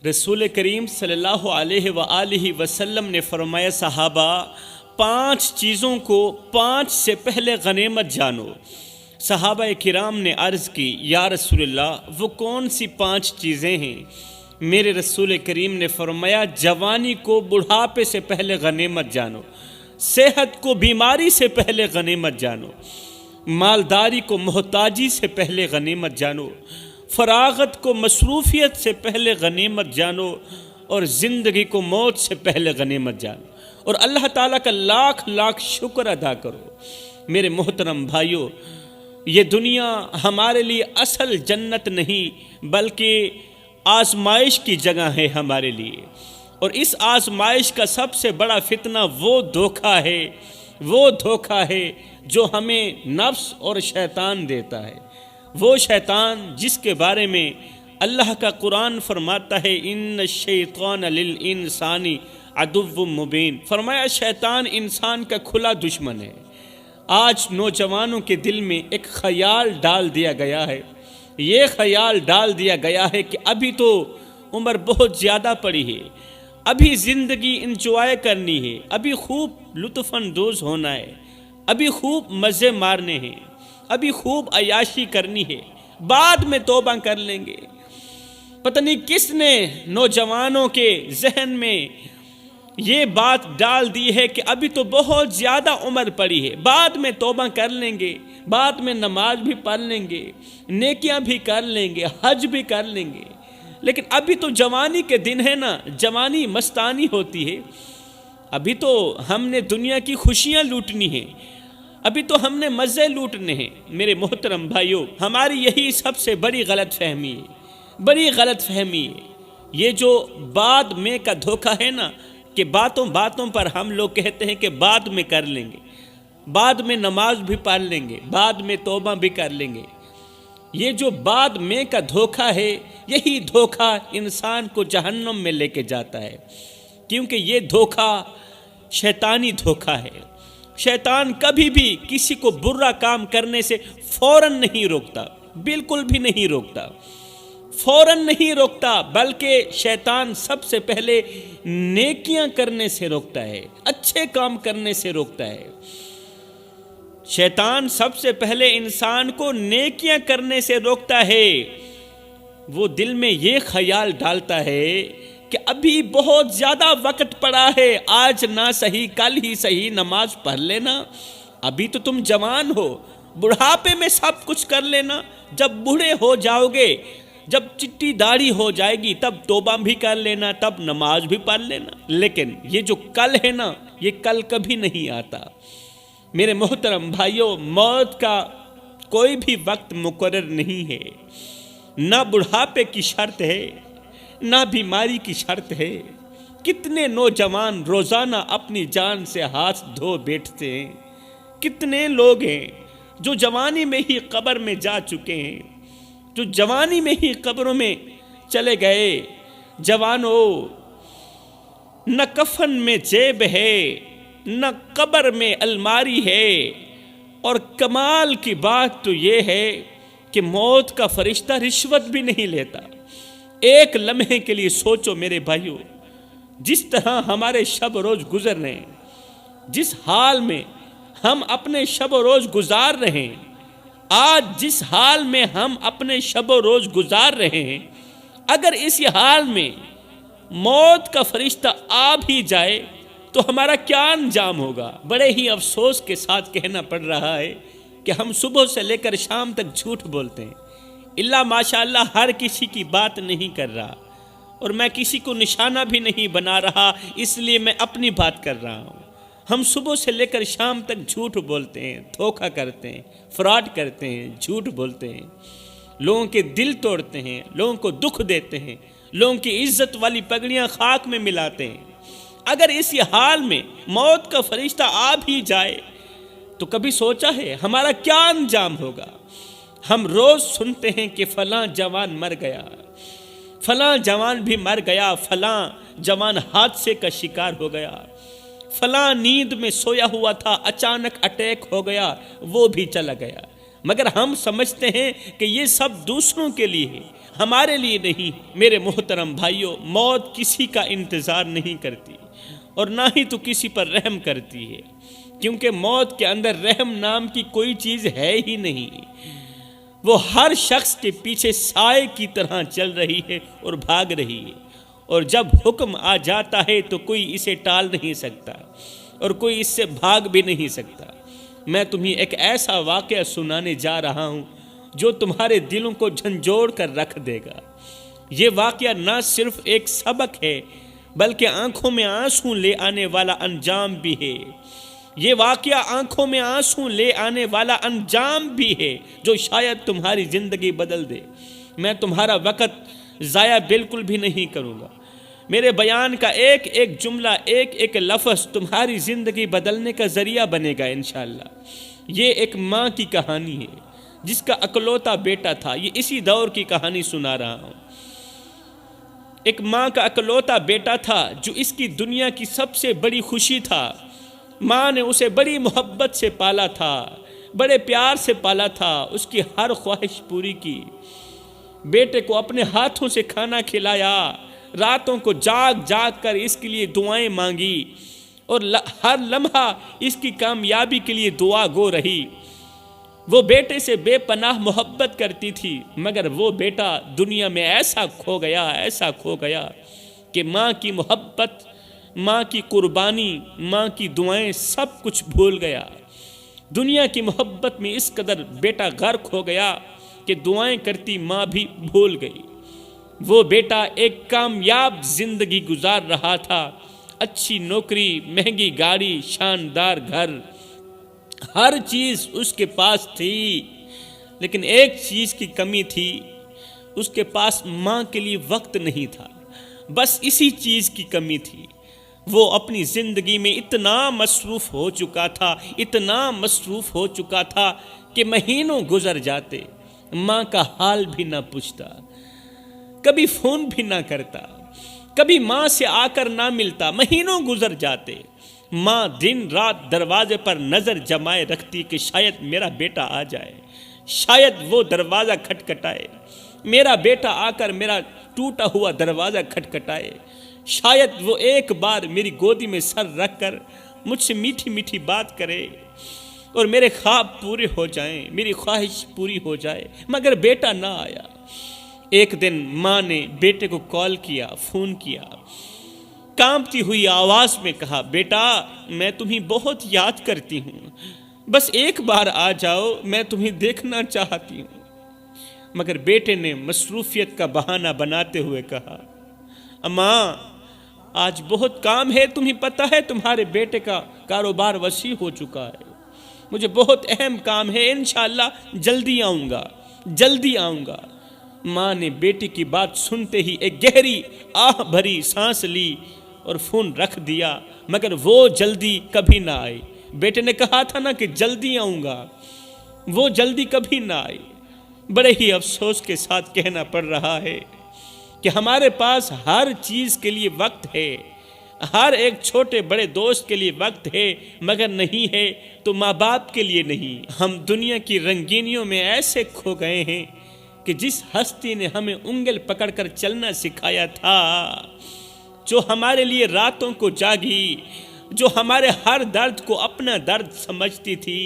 رسول کریم صلی اللہ علیہ وآلہ وسلم نے فرمایا صحابہ 5 چیزوں کو 5 سے پہلے غنیمت جانو۔ صحابہ کرام نے عرض کی یا رسول اللہ وہ کون سی 5 چیزیں ہیں؟ میرے رسول کریم نے فرمایا جوانی کو بڑھاپے سے پہلے غنیمت جانو، صحت کو بیماری سے پہلے غنیمت جانو، مالداری کو محتاجی سے پہلے غنیمت جانو، فراغت کو مصروفیت سے پہلے غنیمت جانو، اور زندگی کو موت سے پہلے غنیمت جانو، اور اللہ تعالیٰ کا لاکھ لاکھ شکر ادا کرو۔ میرے محترم بھائیوں، یہ دنیا ہمارے لیے اصل جنت نہیں بلکہ آزمائش کی جگہ ہے ہمارے لیے، اور اس آزمائش کا سب سے بڑا فتنہ وہ دھوکہ ہے جو ہمیں نفس اور شیطان دیتا ہے۔ وہ شیطان جس کے بارے میں اللہ کا قرآن فرماتا ہے ان الشیطان للانسان عدو مبین، فرمایا شیطان انسان کا کھلا دشمن ہے۔ آج نوجوانوں کے دل میں ایک خیال ڈال دیا گیا ہے، یہ خیال ڈال دیا گیا ہے کہ ابھی تو عمر بہت زیادہ پڑی ہے، ابھی زندگی انجوائے کرنی ہے، ابھی خوب لطف اندوز ہونا ہے، ابھی خوب مزے مارنے ہیں، ابھی خوب عیاشی کرنی ہے، بعد میں توبہ کر لیں گے۔ پتہ نہیں کس نے نوجوانوں کے ذہن میں یہ بات ڈال دی ہے کہ ابھی تو بہت زیادہ عمر پڑی ہے، بعد میں توبہ کر لیں گے، بعد میں نماز بھی پڑھ لیں گے، نیکیاں بھی کر لیں گے، حج بھی کر لیں گے، لیکن ابھی تو جوانی کے دن ہے نا، جوانی مستانی ہوتی ہے، ابھی تو ہم نے دنیا کی خوشیاں لوٹنی ہیں، ابھی تو ہم نے مزے لوٹنے ہیں۔ میرے محترم بھائیوں، ہماری یہی سب سے بڑی غلط فہمی ہے، یہ جو بعد میں کا دھوکہ ہے نا، کہ باتوں پر ہم لوگ کہتے ہیں کہ بعد میں کر لیں گے، بعد میں نماز بھی پڑھ لیں گے، بعد میں توبہ بھی کر لیں گے۔ یہ جو بعد میں کا دھوکہ ہے، یہی دھوکہ انسان کو جہنم میں لے کے جاتا ہے، کیونکہ یہ دھوکہ شیطانی دھوکہ ہے۔ شیطان کبھی بھی کسی کو برا کام کرنے سے فوراً نہیں روکتا، بالکل بھی نہیں روکتا، فوراً نہیں روکتا، بلکہ شیطان سب سے پہلے نیکیاں کرنے سے روکتا ہے، اچھے کام کرنے سے روکتا ہے۔ شیطان سب سے پہلے انسان کو نیکیاں کرنے سے روکتا ہے۔ وہ دل میں یہ خیال ڈالتا ہے کہ ابھی بہت زیادہ وقت پڑا ہے، آج نہ صحیح کل ہی صحیح نماز پڑھ لینا، ابھی تو تم جوان ہو، بڑھاپے میں سب کچھ کر لینا، جب بوڑھے ہو جاؤ گے، جب چٹی داڑھی ہو جائے گی تب توبہ بھی کر لینا، تب نماز بھی پڑھ لینا۔ لیکن یہ جو کل ہے نا، یہ کل کبھی نہیں آتا۔ میرے محترم بھائیوں، موت کا کوئی بھی وقت مقرر نہیں ہے، نہ بڑھاپے کی شرط ہے، نہ بیماری کی شرط ہے۔ کتنے نوجوان روزانہ اپنی جان سے ہاتھ دھو بیٹھتے ہیں، کتنے لوگ ہیں جو جوانی میں ہی قبر میں جا چکے ہیں، جو جوانی میں ہی قبروں میں چلے گئے۔ جوانوں، نہ کفن میں جیب ہے، نہ قبر میں الماری ہے، اور کمال کی بات تو یہ ہے کہ موت کا فرشتہ رشوت بھی نہیں لیتا۔ ایک لمحے کے لیے سوچو میرے بھائیوں، جس طرح ہمارے شب و روز گزر رہے ہیں، جس حال میں ہم اپنے شب و روز گزار رہے ہیں، آج جس حال میں ہم اپنے شب و روز گزار رہے ہیں، اگر اسی حال میں موت کا فرشتہ آ بھی جائے تو ہمارا کیا انجام ہوگا؟ بڑے ہی افسوس کے ساتھ کہنا پڑ رہا ہے کہ ہم صبح سے لے کر شام تک جھوٹ بولتے ہیں۔ اللہ ماشاءاللہ ہر کسی کی بات نہیں کر رہا، اور میں کسی کو نشانہ بھی نہیں بنا رہا، اس لیے میں اپنی بات کر رہا ہوں۔ ہم صبح سے لے کر شام تک جھوٹ بولتے ہیں، دھوکہ کرتے ہیں، فراڈ کرتے ہیں، جھوٹ بولتے ہیں، لوگوں کے دل توڑتے ہیں، لوگوں کو دکھ دیتے ہیں، لوگوں کی عزت والی پگڑیاں خاک میں ملاتے ہیں۔ اگر اسی حال میں موت کا فرشتہ آ بھی جائے تو کبھی سوچا ہے ہمارا کیا انجام ہوگا؟ ہم روز سنتے ہیں کہ فلاں جوان مر گیا، فلاں جوان بھی مر گیا، فلاں جوان حادثے کا شکار ہو گیا، فلاں نیند میں سویا ہوا تھا، اچانک اٹیک ہو گیا، وہ بھی چلا گیا۔ مگر ہم سمجھتے ہیں کہ یہ سب دوسروں کے لیے ہے، ہمارے لیے نہیں۔ میرے محترم بھائیوں، موت کسی کا انتظار نہیں کرتی اور نہ ہی تو کسی پر رحم کرتی ہے، کیونکہ موت کے اندر رحم نام کی کوئی چیز ہے ہی نہیں۔ وہ ہر شخص کے پیچھے سائے کی طرح چل رہی ہے اور بھاگ رہی ہے، اور جب حکم آ جاتا ہے تو کوئی اسے ٹال نہیں سکتا اور کوئی اس سے بھاگ بھی نہیں سکتا۔ میں تمہیں ایک ایسا واقعہ سنانے جا رہا ہوں جو تمہارے دلوں کو جھنجھوڑ کر رکھ دے گا۔ یہ واقعہ نہ صرف ایک سبق ہے بلکہ آنکھوں میں آنسو لے آنے والا انجام بھی ہے۔ یہ واقعہ آنکھوں میں آنسو لے آنے والا انجام بھی ہے جو شاید تمہاری زندگی بدل دے۔ میں تمہارا وقت ضائع بالکل بھی نہیں کروں گا۔ میرے بیان کا ایک ایک جملہ، ایک ایک لفظ تمہاری زندگی بدلنے کا ذریعہ بنے گا انشاءاللہ۔ یہ ایک ماں کی کہانی ہے جس کا اکلوتا بیٹا تھا۔ یہ اسی دور کی کہانی سنا رہا ہوں۔ ایک ماں کا اکلوتا بیٹا تھا جو اس کی دنیا کی سب سے بڑی خوشی تھا۔ ماں نے اسے بڑی محبت سے پالا تھا، بڑے پیار سے پالا تھا، اس کی ہر خواہش پوری کی۔ بیٹے کو اپنے ہاتھوں سے کھانا کھلایا، راتوں کو جاگ جاگ کر اس کے لیے دعائیں مانگی اور ہر لمحہ اس کی کامیابی کے لیے دعا گو رہی۔ وہ بیٹے سے بے پناہ محبت کرتی تھی، مگر وہ بیٹا دنیا میں ایسا کھو گیا کہ ماں کی محبت، ماں کی قربانی، ماں کی دعائیں سب کچھ بھول گیا۔ دنیا کی محبت میں اس قدر بیٹا غرق ہو گیا کہ دعائیں کرتی ماں بھی بھول گئی۔ وہ بیٹا ایک کامیاب زندگی گزار رہا تھا، اچھی نوکری، مہنگی گاڑی، شاندار گھر، ہر چیز اس کے پاس تھی، لیکن ایک چیز کی کمی تھی، اس کے پاس ماں کے لیے وقت نہیں تھا۔ بس اسی چیز کی کمی تھی۔ وہ اپنی زندگی میں اتنا مصروف ہو چکا تھا کہ مہینوں گزر جاتے، ماں کا حال بھی نہ پوچھتا، کبھی فون بھی نہ کرتا، کبھی ماں سے آ کر نہ ملتا۔ مہینوں گزر جاتے، ماں دن رات دروازے پر نظر جمائے رکھتی کہ شاید میرا بیٹا آ جائے، شاید وہ دروازہ کھٹکھٹائے، میرا بیٹا آ کر میرا ٹوٹا ہوا دروازہ کھٹکھٹائے، شاید وہ ایک بار میری گودی میں سر رکھ کر مجھ سے میٹھی میٹھی بات کرے اور میرے خواب پورے ہو جائیں، میری خواہش پوری ہو جائے، مگر بیٹا نہ آیا۔ ایک دن ماں نے بیٹے کو کال کیا، فون کیا، کانپتی ہوئی آواز میں کہا، بیٹا میں تمہیں بہت یاد کرتی ہوں، بس ایک بار آ جاؤ، میں تمہیں دیکھنا چاہتی ہوں۔ مگر بیٹے نے مصروفیت کا بہانہ بناتے ہوئے کہا، اماں آج بہت کام ہے، تمہیں پتہ ہے تمہارے بیٹے کا کاروبار وسیع ہو چکا ہے، مجھے بہت اہم کام ہے، انشاءاللہ جلدی آؤں گا۔ ماں نے بیٹی کی بات سنتے ہی ایک گہری آہ بھری سانس لی اور فون رکھ دیا، مگر وہ جلدی کبھی نہ آئی۔ بیٹے نے کہا تھا نا کہ جلدی آؤں گا، وہ جلدی کبھی نہ آئی۔ بڑے ہی افسوس کے ساتھ کہنا پڑ رہا ہے کہ ہمارے پاس ہر چیز کے لیے وقت ہے، ہر ایک چھوٹے بڑے دوست کے لیے وقت ہے، مگر نہیں ہے تو ماں باپ کے لیے نہیں۔ ہم دنیا کی رنگینیوں میں ایسے کھو گئے ہیں کہ جس ہستی نے ہمیں انگل پکڑ کر چلنا سکھایا تھا، جو ہمارے لیے راتوں کو جاگی، جو ہمارے ہر درد کو اپنا درد سمجھتی تھی،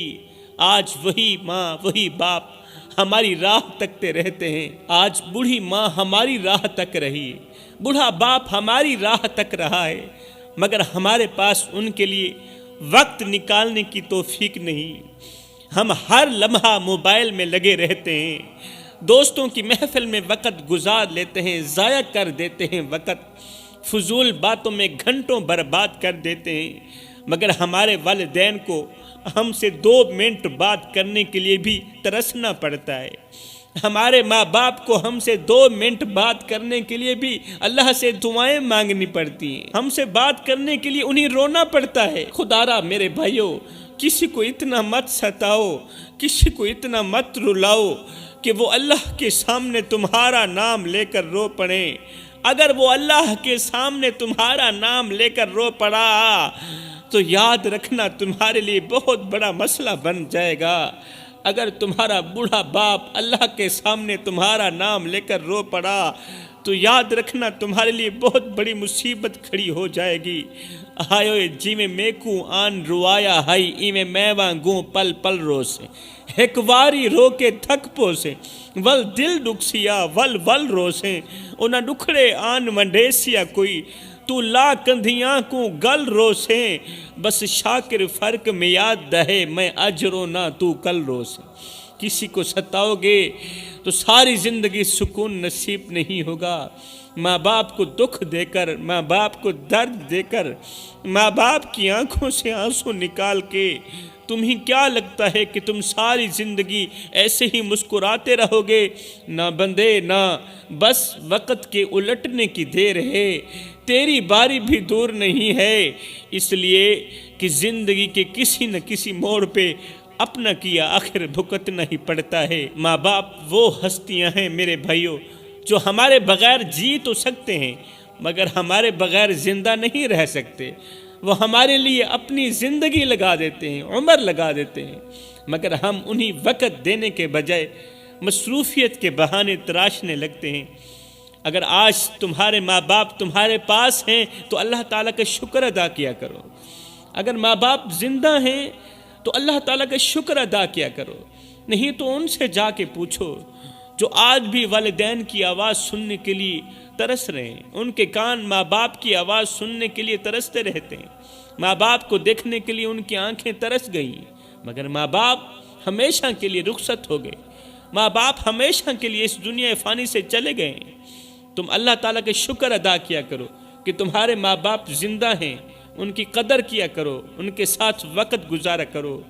آج وہی ماں، وہی باپ ہماری راہ تکتے رہتے ہیں۔ آج بوڑھی ماں ہماری راہ تک رہی، بوڑھا باپ ہماری راہ تک رہا ہے، مگر ہمارے پاس ان کے لیے وقت نکالنے کی توفیق نہیں۔ ہم ہر لمحہ موبائل میں لگے رہتے ہیں، دوستوں کی محفل میں وقت گزار لیتے ہیں، ضائع کر دیتے ہیں وقت، فضول باتوں میں گھنٹوں برباد کر دیتے ہیں، مگر ہمارے والدین کو ہم سے 2 منٹ بات کرنے کے لیے بھی ترسنا پڑتا ہے۔ ہمارے ماں باپ کو ہم سے 2 منٹ بات کرنے کے لیے بھی اللہ سے دعائیں مانگنی پڑتی ہیں، ہم سے بات کرنے کے لیے انہیں رونا پڑتا ہے۔ خدا را میرے بھائیوں، کسی کو اتنا مت ستاؤ، کسی کو اتنا مت رلاؤ کہ وہ اللہ کے سامنے تمہارا نام لے کر رو پڑے۔ اگر وہ اللہ کے سامنے تمہارا نام لے کر رو پڑا تو یاد رکھنا تمہارے لیے بہت بڑا مسئلہ بن جائے گا۔ اگر تمہارا بوڑھا باپ اللہ کے سامنے تمہارا نام لے کر رو پڑا تو یاد رکھنا تمہارے لیے بہت بڑی مصیبت کھڑی ہو جائے گی۔ آئیو جی میں میکو آن روایا ہائی ای میں میواں گوں پل پل رو سے، ایک واری رو کے تھک پو سے، ول دل ڈکسیا ول ول رو سے، انہاں ڈکھڑے آن منڈیسیا کوئی، تو لا کندھیاں کو گل رو سے، بس شاکر فرق میں یاد دہے میں اج رونا تو کل رو سے۔ کسی کو ستاؤ گے تو ساری زندگی سکون نصیب نہیں ہوگا۔ ماں باپ کو دکھ دے کر، ماں باپ کو درد دے کر، ماں باپ کی آنکھوں سے آنسو نکال کے تمہیں کیا لگتا ہے کہ تم ساری زندگی ایسے ہی مسکراتے رہو گے؟ نہ بندے نہ، بس وقت کے الٹنے کی دیر ہے، تیری باری بھی دور نہیں ہے، اس لیے کہ زندگی کے کسی نہ کسی موڑ پہ اپنا کیا آخر بھگتنا ہی پڑتا ہے۔ ماں باپ وہ ہستیاں ہیں میرے بھائیوں جو ہمارے بغیر جی تو سکتے ہیں مگر ہمارے بغیر زندہ نہیں رہ سکتے۔ وہ ہمارے لیے اپنی زندگی لگا دیتے ہیں، عمر لگا دیتے ہیں، مگر ہم انہی وقت دینے کے بجائے مصروفیت کے بہانے تراشنے لگتے ہیں۔ اگر آج تمہارے ماں باپ تمہارے پاس ہیں تو اللہ تعالیٰ کا شکر ادا کیا کرو۔ اگر ماں باپ زندہ ہیں تو اللہ تعالیٰ کا شکر ادا کیا کرو، نہیں تو ان سے جا کے پوچھو جو آج بھی والدین کی آواز سننے کے لیے ترس رہے ہیں۔ ان کے کان ماں باپ کی آواز سننے کے لیے ترستے رہتے ہیں، ماں باپ کو دیکھنے کے لیے ان کی آنکھیں ترس گئیں، مگر ماں باپ ہمیشہ کے لیے رخصت ہو گئے، ماں باپ ہمیشہ کے لیے اس دنیا فانی سے چلے گئے ہیں۔ تم اللہ تعالیٰ کے شکر ادا کیا کرو کہ تمہارے ماں باپ زندہ ہیں، ان کی قدر کیا کرو، ان کے ساتھ وقت گزارا کرو،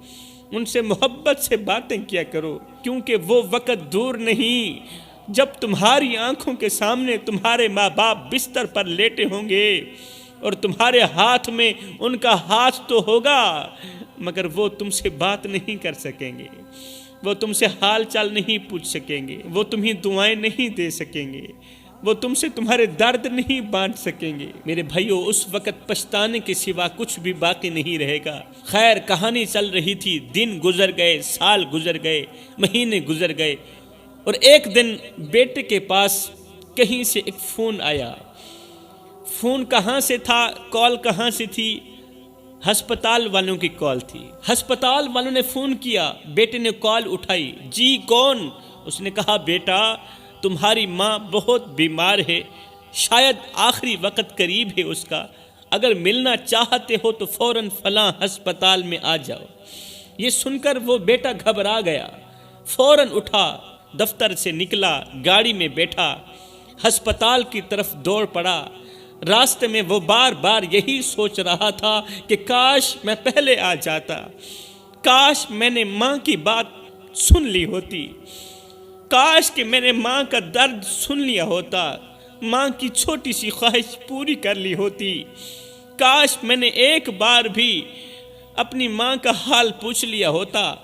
ان سے محبت سے باتیں کیا کرو، کیونکہ وہ وقت دور نہیں جب تمہاری آنکھوں کے سامنے تمہارے ماں باپ بستر پر لیٹے ہوں گے اور تمہارے ہاتھ میں ان کا ہاتھ تو ہوگا مگر وہ تم سے بات نہیں کر سکیں گے، وہ تم سے حال چال نہیں پوچھ سکیں گے، وہ تمہیں دعائیں نہیں دے سکیں گے، وہ تم سے تمہارے درد نہیں بانٹ سکیں گے۔ میرے بھائیوں اس وقت پچھتانے کے سوا کچھ بھی باقی نہیں رہے گا۔ خیر کہانی چل رہی تھی، دن گزر گئے، سال گزر گئے، مہینے گزر گئے، اور ایک دن بیٹے کے پاس کہیں سے ایک فون آیا۔ فون کہاں سے تھا، کال کہاں سے تھی؟ ہسپتال والوں کی کال تھی۔ ہسپتال والوں نے فون کیا، بیٹے نے کال اٹھائی، جی کون؟ اس نے کہا بیٹا تمہاری ماں بہت بیمار ہے، شاید آخری وقت قریب ہے اس کا، اگر ملنا چاہتے ہو تو فوراً فلاں ہسپتال میں آ جاؤ۔ یہ سن کر وہ بیٹا گھبرا گیا، فوراً اٹھا، دفتر سے نکلا، گاڑی میں بیٹھا، ہسپتال کی طرف دوڑ پڑا۔ راستے میں وہ بار بار یہی سوچ رہا تھا کہ کاش میں پہلے آ جاتا، کاش میں نے ماں کی بات سن لی ہوتی، کاش کہ میں نے ماں کا درد سن لیا ہوتا، ماں کی چھوٹی سی خواہش پوری کر لی ہوتی، کاش میں نے ایک بار بھی اپنی ماں کا حال پوچھ لیا ہوتا۔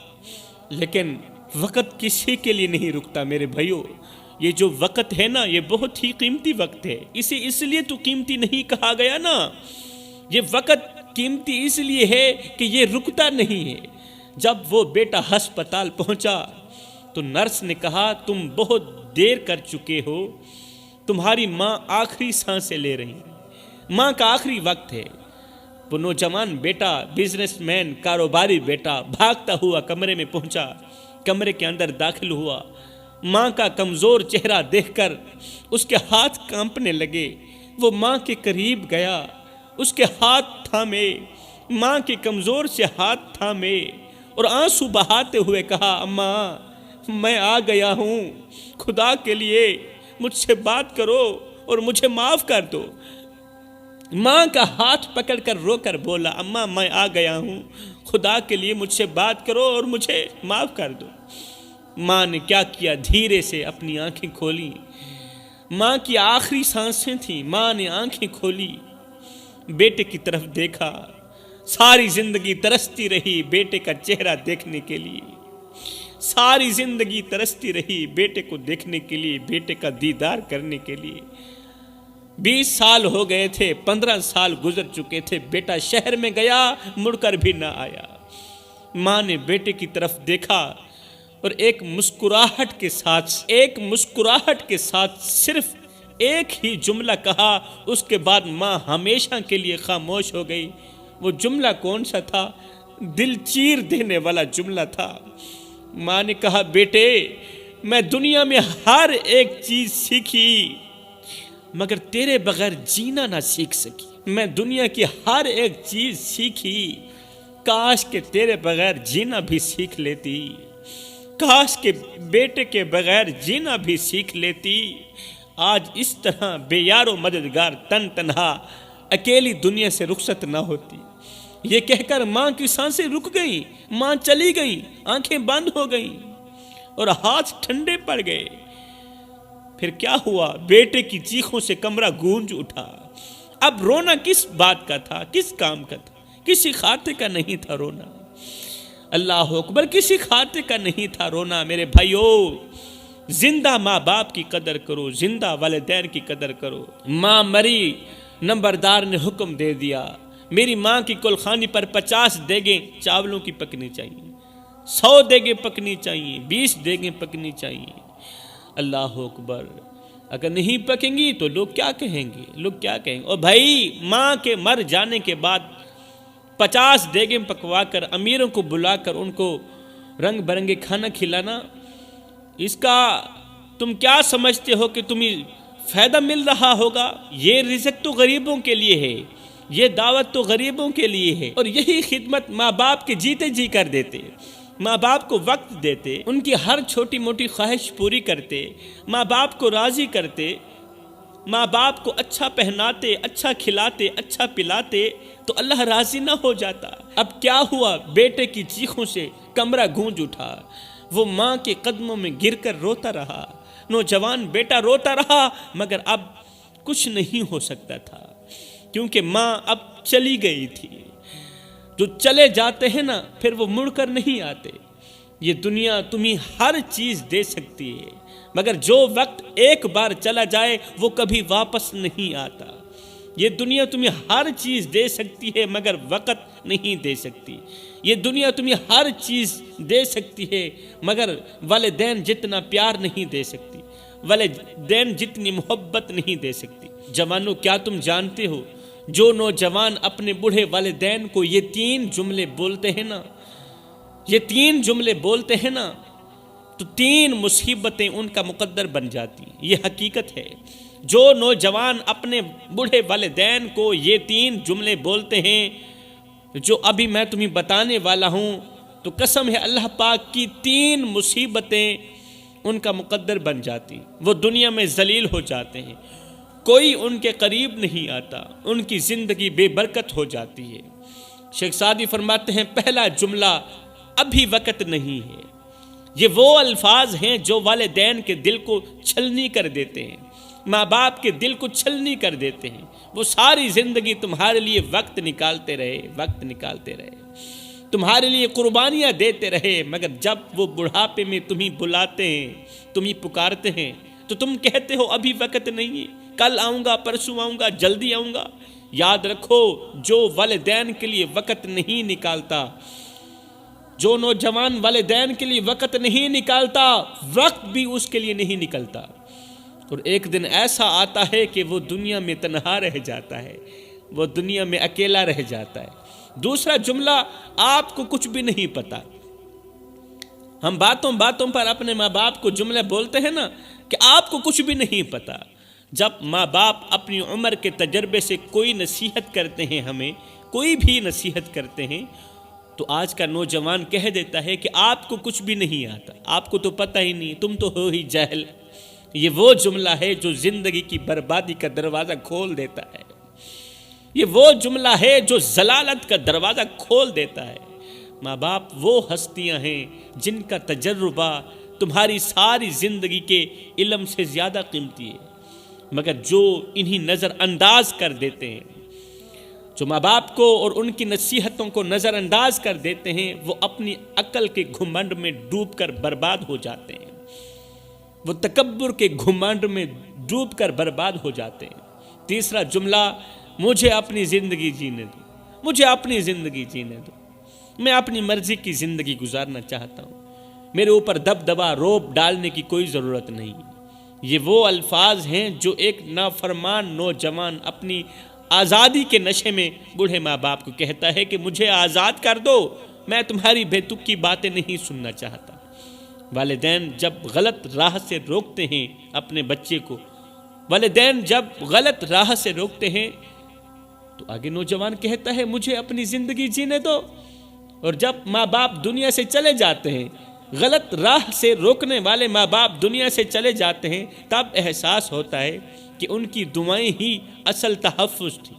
لیکن وقت کسی کے لیے نہیں رکتا میرے بھائیوں، یہ جو وقت ہے نا یہ بہت ہی قیمتی وقت ہے، اسے اس لیے تو قیمتی نہیں کہا گیا نا، یہ وقت قیمتی اس لیے ہے کہ یہ رکتا نہیں ہے۔ جب وہ بیٹا ہسپتال پہنچا تو نرس نے کہا تم بہت دیر کر چکے ہو، تمہاری ماں آخری سانسیں لے رہی ہیں، ماں کا آخری وقت ہے۔ وہ نوجوان بیٹا، بزنس مین، کاروباری بیٹا بھاگتا ہوا کمرے میں پہنچا، کمرے کے اندر داخل ہوا، ماں کا کمزور چہرہ دیکھ کر اس کے ہاتھ کانپنے لگے۔ وہ ماں کے قریب گیا، اس کے ہاتھ تھامے، ماں کے کمزور سے ہاتھ تھامے اور آنسو بہاتے ہوئے کہا اماں میں آ گیا ہوں، خدا کے لیے مجھ سے بات کرو اور مجھے معاف کر دو۔ ماں کا ہاتھ پکڑ کر رو کر بولا اماں میں آ گیا ہوں، خدا کے لیے مجھ سے بات کرو اور مجھے معاف کر دو۔ ماں نے کیا کیا، دھیرے سے اپنی آنکھیں کھولی، ماں کی آخری سانسیں تھیں، ماں نے آنکھیں کھولی، بیٹے کی طرف دیکھا، ساری زندگی ترستی رہی بیٹے کا چہرہ دیکھنے کے لیے، ساری زندگی ترستی رہی بیٹے کو دیکھنے کے لیے، بیٹے کا دیدار کرنے کے لیے۔ 20 سال ہو گئے تھے، 15 سال گزر چکے تھے، بیٹا شہر میں گیا، مڑ کر بھی نہ آیا۔ ماں نے بیٹے کی طرف دیکھا، اور ایک مسکراہٹ کے ساتھ صرف ایک ہی جملہ کہا، اس کے بعد ماں ہمیشہ کے لیے خاموش ہو گئی۔ وہ جملہ کون سا تھا؟ دل چیر دینے والا جملہ تھا۔ ماں نے کہا، بیٹے میں دنیا میں ہر ایک چیز سیکھی مگر تیرے بغیر جینا نہ سیکھ سکی۔ میں دنیا کی ہر ایک چیز سیکھی، کاش کہ تیرے بغیر جینا بھی سیکھ لیتی، کاش کہ بیٹے کے بغیر جینا بھی سیکھ لیتی۔ آج اس طرح بے یار و مددگار تن تنہا اکیلی دنیا سے رخصت نہ ہوتی۔ یہ کہہ کر ماں کی سانسیں رک گئیں، ماں چلی گئیں، آنکھیں بند ہو گئیں اور ہاتھ ٹھنڈے پڑ گئے۔ پھر کیا ہوا؟ بیٹے کی چیخوں سے کمرہ گونج اٹھا۔ اب رونا کس بات کا تھا؟ کس کام کا تھا؟ کسی خاطر کا نہیں تھا رونا۔ اللہ اکبر، کسی خاطر کا نہیں تھا رونا۔ میرے بھائیو، زندہ ماں باپ کی قدر کرو، زندہ والدین کی قدر کرو۔ ماں مری، نمبردار نے حکم دے دیا، میری ماں کی کلخانی پر 50 دیگیں چاولوں کی پکنی چاہیے، 100 دیگیں پکنی چاہیے، 20 دیگیں پکنی چاہیے۔ اللہ اکبر، اگر نہیں پکیں گی تو لوگ کیا کہیں گے؟ لوگ کیا کہیں گے؟ اور بھائی، ماں کے مر جانے کے بعد 50 دیگیں پکوا کر امیروں کو بلا کر ان کو رنگ برنگے کھانا کھلانا، اس کا تم کیا سمجھتے ہو کہ تمہیں فائدہ مل رہا ہوگا؟ یہ رزق تو غریبوں کے لیے ہے، یہ دعوت تو غریبوں کے لیے ہے۔ اور یہی خدمت ماں باپ کے جیتے جی کر دیتے، ماں باپ کو وقت دیتے، ان کی ہر چھوٹی موٹی خواہش پوری کرتے، ماں باپ کو راضی کرتے، ماں باپ کو اچھا پہناتے، اچھا کھلاتے، اچھا پلاتے، تو اللہ راضی نہ ہو جاتا؟ اب کیا ہوا؟ بیٹے کی چیخوں سے کمرہ گونج اٹھا۔ وہ ماں کے قدموں میں گر کر روتا رہا، نوجوان بیٹا روتا رہا، مگر اب کچھ نہیں ہو سکتا تھا، کیونکہ ماں اب چلی گئی تھی۔ جو چلے جاتے ہیں نا، پھر وہ مڑ کر نہیں آتے۔ یہ دنیا تمہیں ہر چیز دے سکتی ہے، مگر جو وقت ایک بار چلا جائے وہ کبھی واپس نہیں آتا۔ یہ دنیا تمہیں ہر چیز دے سکتی ہے مگر وقت نہیں دے سکتی۔ یہ دنیا تمہیں ہر چیز دے سکتی ہے مگر والدین جتنا پیار نہیں دے سکتی، والدین جتنی محبت نہیں دے سکتی۔ جوانوں، کیا تم جانتے ہو، جو نوجوان اپنے بوڑھے والدین کو یہ 3 جملے بولتے ہیں نا، یہ 3 جملے بولتے ہیں نا، تو 3 مصیبتیں ان کا مقدر بن جاتی ہیں۔ یہ حقیقت ہے۔ جو نوجوان اپنے بوڑھے والدین کو یہ 3 جملے بولتے ہیں جو ابھی میں تمہیں بتانے والا ہوں، تو قسم ہے اللہ پاک کی 3 مصیبتیں ان کا مقدر بن جاتی، وہ دنیا میں ذلیل ہو جاتے ہیں، کوئی ان کے قریب نہیں آتا، ان کی زندگی بے برکت ہو جاتی ہے۔ شیخ سعدی فرماتے ہیں، پہلا جملہ ابھی وقت نہیں ہے۔ یہ وہ الفاظ ہیں جو والدین کے دل کو چھلنی کر دیتے ہیں، ماں باپ کے دل کو چھلنی کر دیتے ہیں۔ وہ ساری زندگی تمہارے لیے وقت نکالتے رہے، تمہارے لیے قربانیاں دیتے رہے، مگر جب وہ بڑھاپے میں تمہیں بلاتے ہیں، تمہیں پکارتے ہیں، تو تم کہتے ہو ابھی وقت نہیں ہے، کل آؤں گا، پرسوں آؤں گا، جلدی آؤں گا۔ یاد رکھو، جو والدین کے لیے وقت نہیں نکالتا، جو نوجوان والدین کے لیے وقت نہیں نکالتا، وقت بھی اس کے لیے نہیں نکلتا، اور ایک دن ایسا آتا ہے کہ وہ دنیا میں تنہا رہ جاتا ہے، وہ دنیا میں اکیلا رہ جاتا ہے۔ دوسرا جملہ، آپ کو کچھ بھی نہیں پتا۔ ہم باتوں باتوں پر اپنے ماں باپ کو جملے بولتے ہیں نا کہ آپ کو کچھ بھی نہیں پتا۔ جب ماں باپ اپنی عمر کے تجربے سے کوئی نصیحت کرتے ہیں، ہمیں کوئی بھی نصیحت کرتے ہیں، تو آج کا نوجوان کہہ دیتا ہے کہ آپ کو کچھ بھی نہیں آتا، آپ کو تو پتہ ہی نہیں، تم تو ہو ہی جاہل۔ یہ وہ جملہ ہے جو زندگی کی بربادی کا دروازہ کھول دیتا ہے، یہ وہ جملہ ہے جو ضلالت کا دروازہ کھول دیتا ہے۔ ماں باپ وہ ہستیاں ہیں جن کا تجربہ تمہاری ساری زندگی کے علم سے زیادہ قیمتی ہے، مگر جو انہیں نظر انداز کر دیتے ہیں، جو ماں باپ کو اور ان کی نصیحتوں کو نظر انداز کر دیتے ہیں، وہ اپنی عقل کے گھمنڈ میں ڈوب کر برباد ہو جاتے ہیں، وہ تکبر کے گھمنڈ میں ڈوب کر برباد ہو جاتے ہیں۔ تیسرا جملہ، مجھے اپنی زندگی جینے دو، مجھے اپنی زندگی جینے دو، میں اپنی مرضی کی زندگی گزارنا چاہتا ہوں، میرے اوپر دبدبا روب ڈالنے کی کوئی ضرورت نہیں۔ یہ وہ الفاظ ہیں جو ایک نافرمان نوجوان اپنی آزادی کے نشے میں بوڑھے ماں باپ کو کہتا ہے کہ مجھے آزاد کر دو، میں تمہاری بے تک کی باتیں نہیں سننا چاہتا۔ والدین جب غلط راہ سے روکتے ہیں اپنے بچے کو، والدین جب غلط راہ سے روکتے ہیں تو آگے نوجوان کہتا ہے مجھے اپنی زندگی جینے دو، اور جب ماں باپ دنیا سے چلے جاتے ہیں، غلط راہ سے روکنے والے ماں باپ دنیا سے چلے جاتے ہیں، تب احساس ہوتا ہے کہ ان کی دعائیں ہی اصل تحفظ تھی،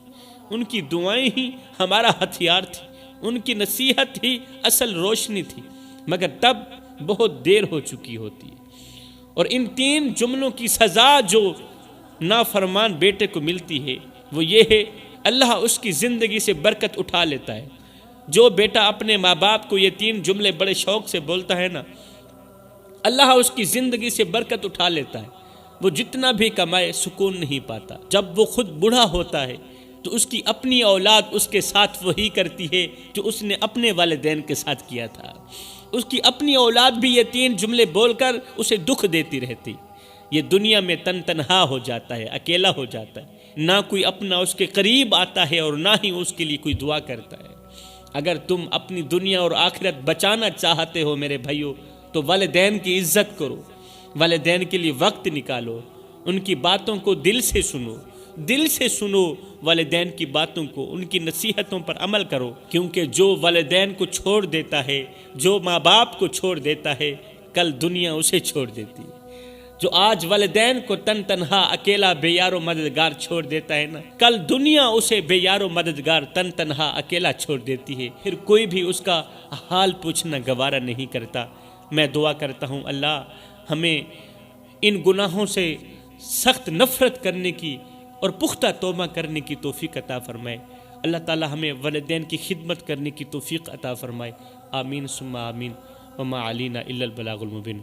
ان کی دعائیں ہی ہمارا ہتھیار تھی، ان کی نصیحت ہی اصل روشنی تھی، مگر تب بہت دیر ہو چکی ہوتی ہے۔ اور ان 3 جملوں کی سزا جو نافرمان بیٹے کو ملتی ہے وہ یہ ہے، اللہ اس کی زندگی سے برکت اٹھا لیتا ہے۔ جو بیٹا اپنے ماں باپ کو یہ 3 جملے بڑے شوق سے بولتا ہے نا، اللہ اس کی زندگی سے برکت اٹھا لیتا ہے۔ وہ جتنا بھی کمائے سکون نہیں پاتا۔ جب وہ خود بوڑھا ہوتا ہے تو اس کی اپنی اولاد اس کے ساتھ وہی کرتی ہے جو اس نے اپنے والدین کے ساتھ کیا تھا۔ اس کی اپنی اولاد بھی یہ 3 جملے بول کر اسے دکھ دیتی رہتی۔ یہ دنیا میں تنہا ہو جاتا ہے، اکیلا ہو جاتا ہے، نہ کوئی اپنا اس کے قریب آتا ہے اور نہ ہی اس کے لیے کوئی دعا کرتا ہے۔ اگر تم اپنی دنیا اور آخرت بچانا چاہتے ہو میرے بھائیو، تو والدین کی عزت کرو، والدین کے لیے وقت نکالو، ان کی باتوں کو دل سے سنو، دل سے سنو والدین کی باتوں کو، ان کی نصیحتوں پر عمل کرو، کیونکہ جو والدین کو چھوڑ دیتا ہے، جو ماں باپ کو چھوڑ دیتا ہے، کل دنیا اسے چھوڑ دیتی ہے۔ جو آج والدین کو تنہا اکیلا بے یار و مددگار چھوڑ دیتا ہے نا، کل دنیا اسے بے یار و مددگار تنہا اکیلا چھوڑ دیتی ہے، پھر کوئی بھی اس کا حال پوچھنا گوارا نہیں کرتا۔ میں دعا کرتا ہوں اللہ ہمیں ان گناہوں سے سخت نفرت کرنے کی اور پختہ توبہ کرنے کی توفیق عطا فرمائے۔ اللہ تعالی ہمیں والدین کی خدمت کرنے کی توفیق عطا فرمائے۔ آمین ثم آمین، وما علینا الا البلاغ المبین۔